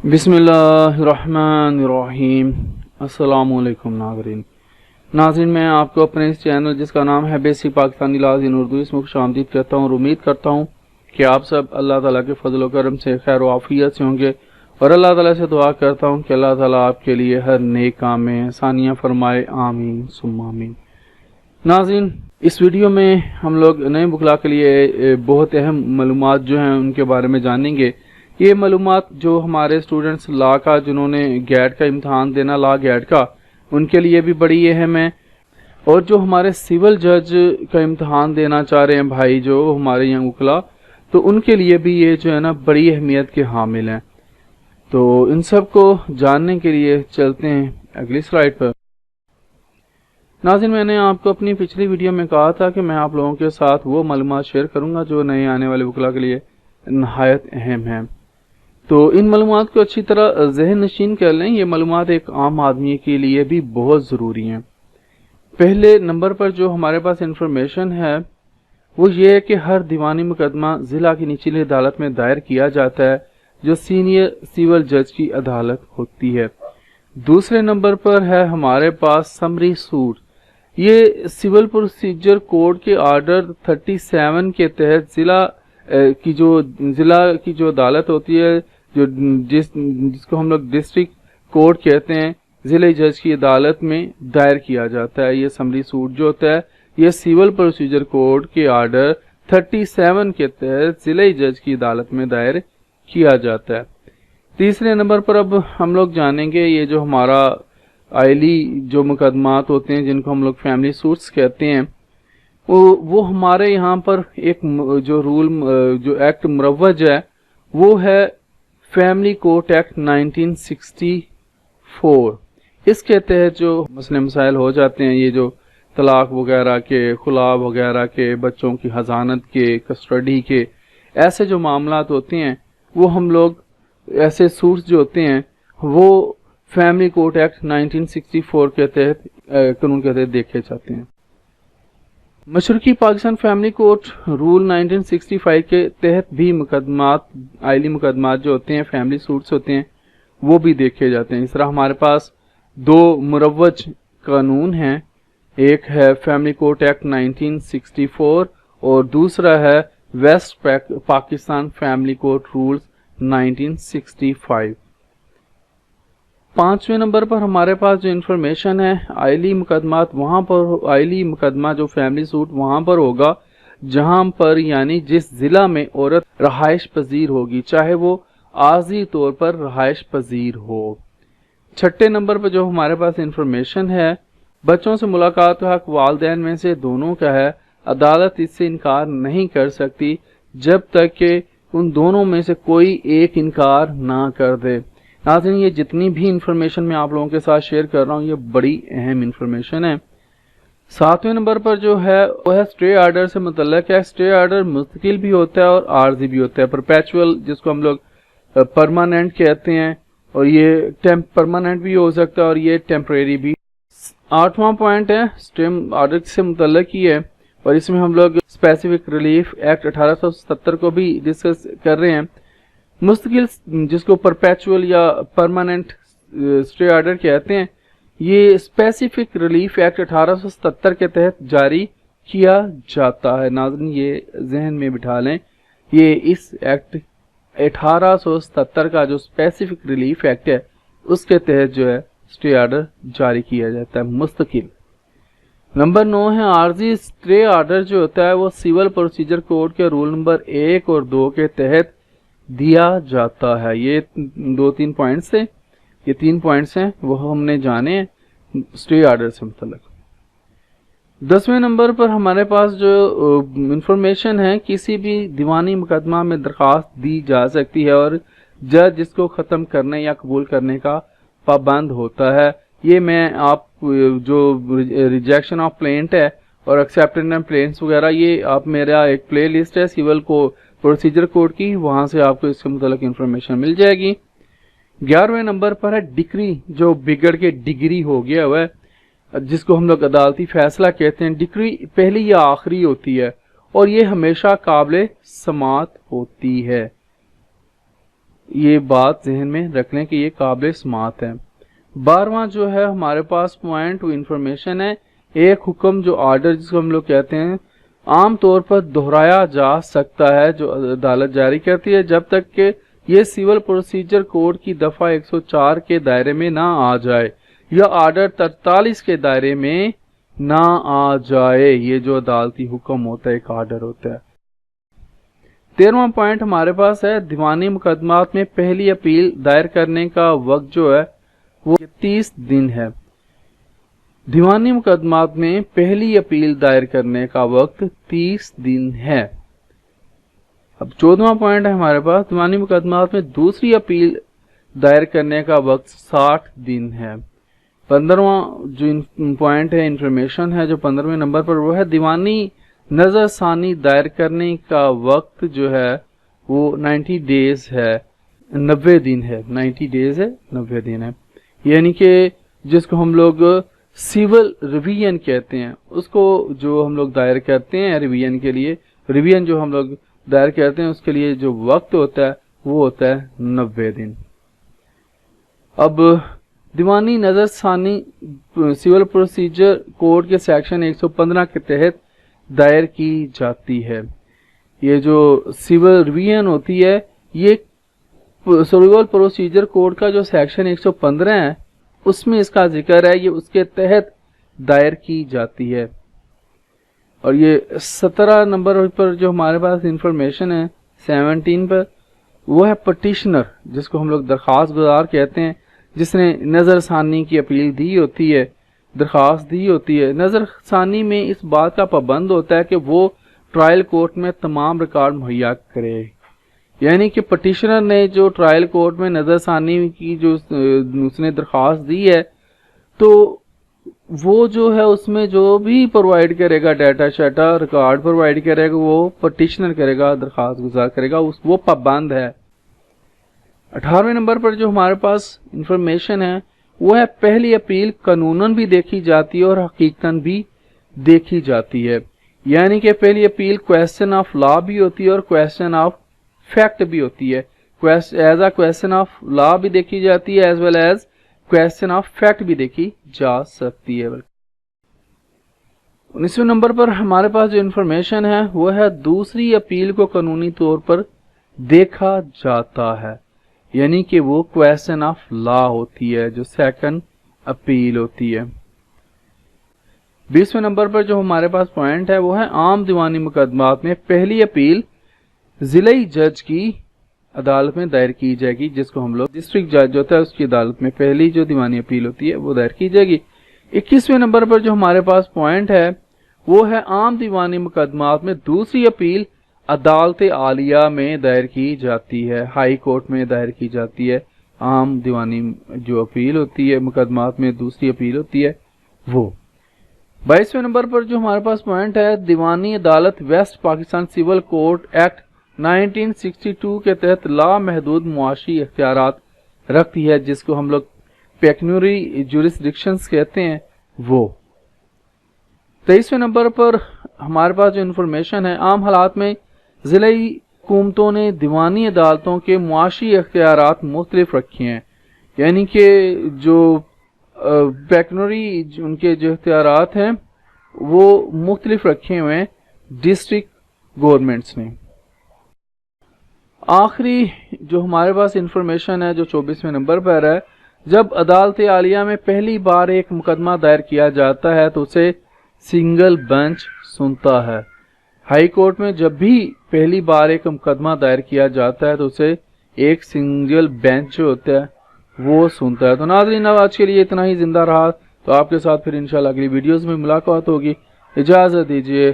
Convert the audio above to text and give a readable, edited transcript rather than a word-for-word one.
बिस्मिल्लाहिर्रहमानिर्रहीम। अस्सलामुअलैकुम नाज़रीन, मैं आपको अपने इस चैनल जिसका नाम है बेसिक पाकिस्तानी लॉज़ इन उर्दू इसमें खुशामदीद करता हूँ और उम्मीद करता हूँ कि आप सब अल्लाह ताला के फजल व करम से खैर व आफियत से होंगे और अल्लाह ताला से दुआ करता हूँ कि अल्लाह ताला आपके लिए हर नेक काम में आसानियाँ फरमाए। आमीन सुम्मा आमीन। नाज़रीन, इस वीडियो में हम लोग नए बुकला के लिए बहुत अहम मालूमात जो हैं उनके बारे में जानेंगे। ये मालूमात जो हमारे स्टूडेंट्स लॉ का जिन्होंने गैट का इम्तहान देना लॉ गैट का, उनके लिए भी बड़ी अहम है। और जो हमारे सिविल जज का इम्तहान देना चाह रहे हैं भाई जो हमारे यहाँ वकला, तो उनके लिए भी ये जो है ना बड़ी अहमियत के हामिल हैं। तो इन सब को जानने के लिए चलते हैं अगली स्लाइड पर। नाज़रीन, मैंने आपको अपनी पिछली वीडियो में कहा था कि मैं आप लोगों के साथ वो मालूमात शेयर करूँगा जो नए आने वाले वकला के लिए नहायत अहम हैं। तो इन मालूमात को अच्छी तरह ज़हन नशीन कर लें। ये मालूमात एक आम आदमी के लिए भी बहुत ज़रूरी हैं। पहले नंबर पर जो हमारे पास इंफॉर्मेशन है वो ये है कि हर दीवानी मुकदमा ज़िला की निचली अदालत में दायर किया जाता है जो सीनियर सिविल जज की अदालत होती है। दूसरे नंबर पर है हमारे पास समरी सूट। ये सिविल प्रोसीजर कोड के आर्डर 37 के तहत ज़िला की जो अदालत होती है, जिसको हम लोग डिस्ट्रिक्ट कोर्ट कहते हैं, ज़िले जज की अदालत में दायर किया जाता है। ये समरी सूट जो होता है ये सिविल प्रोसीजर कोड के आर्डर 37 के तहत ज़िले जज की अदालत में दायर किया जाता है। तीसरे नंबर पर अब हम लोग जानेंगे ये जो हमारा आइली जो मुकदमात होते हैं जिनको हम लोग फैमिली सूट्स कहते हैं, वो हमारे यहाँ पर एक जो एक्ट मुरव्वज है वो है फैमिली कोर्ट एक्ट 1964। इसके तहत जो मसले मसाइल हो जाते हैं, ये जो तलाक वगैरह के, खुला वगैरह के, बच्चों की हजानत के, कस्टडी के, ऐसे जो मामलात होते हैं वो हम लोग ऐसे सूट्स जो होते हैं वो फैमिली कोर्ट एक्ट 1964 के तहत कानून के तहत देखे जाते हैं। मशरकी पाकिस्तान फैमिली कोर्ट रूल 1965 के तहत भी मुकदमात, आइली मुकदमात जो होते हैं, फैमिली सूट्स होते हैं, वो भी देखे जाते हैं। इस तरह हमारे पास दो मुरव्वज कानून हैं, एक है फैमिली कोर्ट एक्ट 1964 और दूसरा है west Pakistan family court rules 1965। पांचवें नंबर पर हमारे पास जो इन्फॉर्मेशन है, आइली मुकदमात वहाँ पर, आइली मुकदमा जो फैमिली सूट वहाँ पर होगा जहाँ पर यानी जिस ज़िला में औरत रहाइश पजीर होगी, चाहे वो आर्जी तौर पर रहाइश पजीर हो। छठे नंबर पर जो हमारे पास इन्फॉर्मेशन है, बच्चों से मुलाकात का हक वालिदैन में से दोनों का है। अदालत इससे इनकार नहीं कर सकती जब तक कि उन दोनों में से कोई एक इनकार ना कर दे। नाज़रीन, ये जितनी भी इंफॉर्मेशन मैं आप लोगों के साथ शेयर कर रहा हूँ ये बड़ी अहम इंफॉर्मेशन है। सातवें नंबर पर जो है वो है स्टे आर्डर से मुतल्लक है। स्टे आर्डर मुस्तकिल भी होता है और आर्जी भी होता है। परपेचुअल जिसको हम लोग परमानेंट कहते हैं, और ये परमानेंट भी हो सकता है और ये टेम्परेरी भी। आठवां पॉइंट है स्टे आर्डर से मुतल्लक ही है और इसमें हम लोग स्पेसिफिक रिलीफ एक्ट 1877 को भी डिस्कस कर रहे हैं। मुस्तकिल जिसको परपेचुअल या परमानेंट स्टे आर्डर कहते हैं, ये स्पेसिफिक रिलीफ एक्ट 1877 के तहत जारी किया जाता है। नाज़रीन, ये जहन में बिठा लें, ये इस एक्ट 1877 का जो स्पेसिफिक रिलीफ एक्ट है उसके तहत जो है स्टे आर्डर जारी किया जाता है मुस्तकिल। नंबर 9 है आर्जी स्टे आर्डर जो होता है वो सिविल प्रोसीजर कोड के रूल नंबर 1 और 2 के तहत दिया जाता है। ये 2-3 पॉइंट्स है, ये 3 पॉइंट्स हैं वो हमने जाने स्टे आर्डर से मुतल्लिक। 10वें नंबर पर हमारे पास जो इंफॉर्मेशन है, किसी भी दीवानी मुकदमा में दरख्वास्त दी जा सकती है और जज इसको ख़त्म करने या कबूल करने का पाबंद होता है। ये मैं आप जो रिजेक्शन ऑफ प्लेंट है और एक्सेप्टेंस ऑफ प्लेंट्स वगैरह, ये आप मेरा एक प्ले लिस्ट है सिविल को प्रोसीजर कोड की, वहां से आपको इसके मुताबिक इंफॉर्मेशन मिल जाएगी। 11वें नंबर पर है डिक्री, जो बिगड़ के डिग्री हो गया हुआ है, जिसको हम लोग अदालती फैसला कहते हैं। डिक्री पहली या आखिरी होती है और ये हमेशा काबिल समात होती है। یہ بات ذہن میں رکھ لیں کہ یہ قابل سماعت ہے۔ 12واں جو ہے ہمارے پاس پوائنٹ انفارمیشن ہے، ایک حکم جو آرڈر جس کو ہم لوگ کہتے ہیں عام طور پر دہرایا جا سکتا ہے جو عدالت جاری کرتی ہے جب تک کہ یہ سول پروسیجر کوڈ کی دفعہ 104 کے دائرے میں نہ آ جائے یا آرڈر 43 کے دائرے میں نہ آ جائے۔ یہ جو عدالتی حکم ہوتا ہے ایک آرڈر ہوتا ہے۔ 13واں پوائنٹ ہمارے پاس ہے دیوانی مقدمات میں پہلی اپیل دائر کرنے کا وقت جو ہے وہ 30 دن ہے۔ دیوانی مقدمات میں پہلی اپیل دائر کرنے کا وقت 30 دن ہے۔ اب 14واں پوائنٹ ہے ہمارے پاس دیوانی مقدمات میں دوسری اپیل دائر کرنے کا وقت 60 دن ہے۔ 15واں جو پوائنٹ ہے انفارمیشن ہے جو 15ویں نمبر پر وہ ہے دیوانی نظر ثانی دائر کرنے کا وقت جو ہے وہ 90 ڈیز ہے، 90 دن ہے، 90 ڈیز ہے، 90 دن ہے، یعنی کہ جس کو ہم لوگ سیول ریویژن کہتے ہیں اس کو جو ہم لوگ دائر کرتے ہیں ریویژن کے لیے، ریویژن جو ہم لوگ دائر کرتے ہیں اس کے لیے جو وقت ہوتا ہے وہ ہوتا ہے 90 دن۔ اب دیوانی نظر ثانی سول پروسیجر کوڈ کے سیکشن 115 کے تحت دائر کی جاتی ہے۔ یہ جو سول ریویژن ہوتی ہے یہ سول پروسیجر کوڈ کا جو سیکشن 115 ہے اس میں اس کا ذکر ہے، یہ اس کے تحت دائر کی جاتی ہے۔ اور یہ 17 نمبر پر جو ہمارے پاس انفارمیشن ہے 17 پر وہ ہے پٹیشنر جس کو ہم لوگ درخواست گزار کہتے ہیں، جس نے نظر ثانی کی اپیل دی ہوتی ہے، درخواست دی ہوتی ہے۔ نظر ثانی میں اس بات کا پابند ہوتا ہے کہ وہ ٹرائل کورٹ میں تمام ریکارڈ مہیا کرے، یعنی کہ پٹیشنر نے جو ٹرائل کورٹ میں نظر ثانی کی جو اس نے درخواست دی ہے تو وہ جو ہے اس میں جو بھی پرووائڈ کرے گا ڈیٹا شیٹا ریکارڈ پرووائڈ کرے گا وہ پٹیشنر کرے گا، درخواست گزار کرے گا، وہ پابند ہے۔ 18ویں نمبر پر جو ہمارے پاس انفارمیشن ہے وہ ہے پہلی اپیل قانوناً بھی دیکھی جاتی ہے اور حقیقتاً بھی دیکھی جاتی ہے، یعنی کہ پہلی اپیل کویسچن آف لا بھی ہوتی ہے اور کویسچن آف فیکٹ بھی ہوتی ہے۔ As a question of law بھی دیکھی جاتی ہے as well as question of fact بھی دیکھی جا سکتی ہے۔ 19ویں نمبر پر ہمارے پاس جو انفارمیشن ہے وہ ہے دوسری اپیل کو قانونی طور پر دیکھا جاتا ہے، یعنی کہ وہ کویسچن آف لا ہوتی ہے جو سیکنڈ اپیل ہوتی ہے۔ 20ویں نمبر پر جو ہمارے پاس پوائنٹ ہے وہ ہے عام دیوانی مقدمات میں پہلی اپیل ضلعی جج کی عدالت میں دائر کی جائے گی، جس کو ہم لوگ ڈسٹرکٹ جج ہوتا ہے اس کی عدالت میں پہلی جو دیوانی اپیل ہوتی ہے وہ دائر کی جائے گی۔ 21ویں نمبر پر جو ہمارے پاس پوائنٹ ہے وہ ہے عام دیوانی مقدمات میں دوسری اپیل عدالت عالیہ میں دائر کی جاتی ہے، ہائی کورٹ میں دائر کی جاتی ہے۔ عام دیوانی جو اپیل ہوتی ہے مقدمات میں دوسری اپیل ہوتی ہے وہ۔ 22ویں نمبر پر جو ہمارے پاس پوائنٹ ہے دیوانی عدالت west Pakistan civil code act 1962 کے تحت لا محدود معاشی اختیارات رکھتی ہے، جس کو ہم لوگ پیکنوری جورسڈکشنز کہتے ہیں وہ۔ 23ویں نمبر پر ہمارے پاس جو انفارمیشن ہے عام حالات میں ضلعی حکومتوں نے دیوانی عدالتوں کے معاشی اختیارات مختلف رکھے ہیں، یعنی کہ جو پیکنوری ان کے جو اختیارات ہیں وہ مختلف رکھے ہوئے ہیں ڈسٹرکٹ گورنمنٹس نے۔ آخری جو ہمارے پاس انفارمیشن ہے جو 24ویں نمبر پر ہے، جب عدالت عالیہ میں پہلی بار ایک مقدمہ دائر کیا جاتا ہے تو اسے سنگل بینچ سنتا ہے۔ ہائی کورٹ میں جب بھی پہلی بار ایک مقدمہ دائر کیا جاتا ہے تو اسے ایک سنگل بینچ جو ہوتا ہے وہ سنتا ہے۔ تو ناظرین اب آج کے لیے اتنا ہی، زندہ رہا تو آپ کے ساتھ پھر انشاءاللہ اگلی ویڈیوز میں ملاقات ہوگی، اجازت دیجیے۔